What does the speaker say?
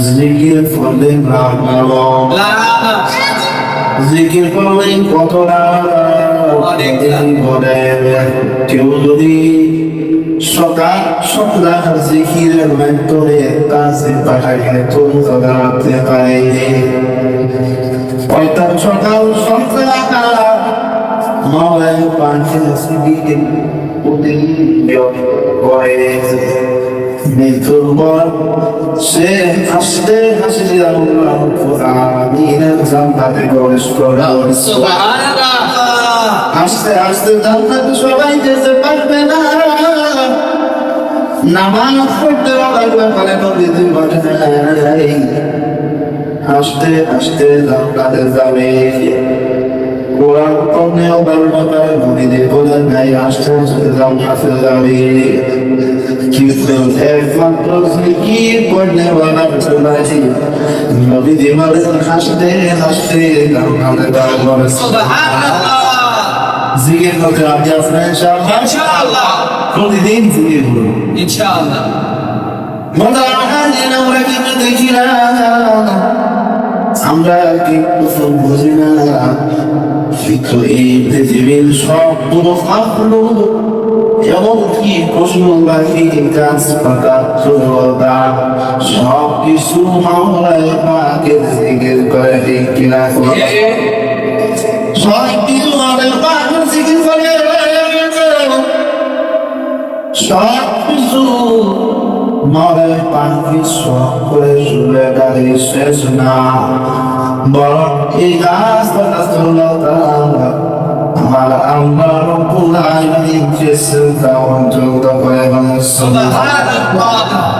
জিকির করলে না করো জিকির করলে কত বলে কেউ যদি সকাল সন্ধ্যা জিকিরের মাধ্যমে কাছে পাঠাইলে তুমি রাখতে পারে অর্থাৎ সকাল সন্ধ্যা মাওলাই পাঁচের জিকির মৃত্যুর পর সে হাসতে হাসতে জান্নাতে প্রবেশ করা হাসতে হাসতে জান্নাতে সবাই যেতে পারবে না নামাজ পড়তে পারে নদীতে হাসতে হাসতে জান্নাতে যাবে কোরআন পড়লেও বারবার নদীতে বলেন নাই হাসতে হাসতে জান্নাতে যাবে কিন্তু একমাত্র জিকির পড়লে বানাতে পারি নদীতে বলেন হাসতে হাসতে জান্নাতে যাবে সুবহানাল্লাহ জিকির করতে আপনি আসবেন ইনশাআল্লাহ প্রতিদিন জিকির করুন ইনশাআল্লাহ আমরা কিন্তু দেখি না আমরা কিন্তু বুঝি না কিন্তু এই পৃথিবীর সবগুলো ফাঁকলো এমনকি পশু পাখি গাছপালা ছোটতা সব কিছু মাওলায় পাকের জিকির করে ঠিক কিনা সব কিছু মাওলায় পাকের জিকির করে সব কিছু মাওলায় পাখি সব করে শুনে গাড়ি শেষ না বরং এই গাছপালা ছোটতা আমার আল্লাহ রব্বুল আলামিন যে সিজদা অন্তত করে সুবহানাল্লাহ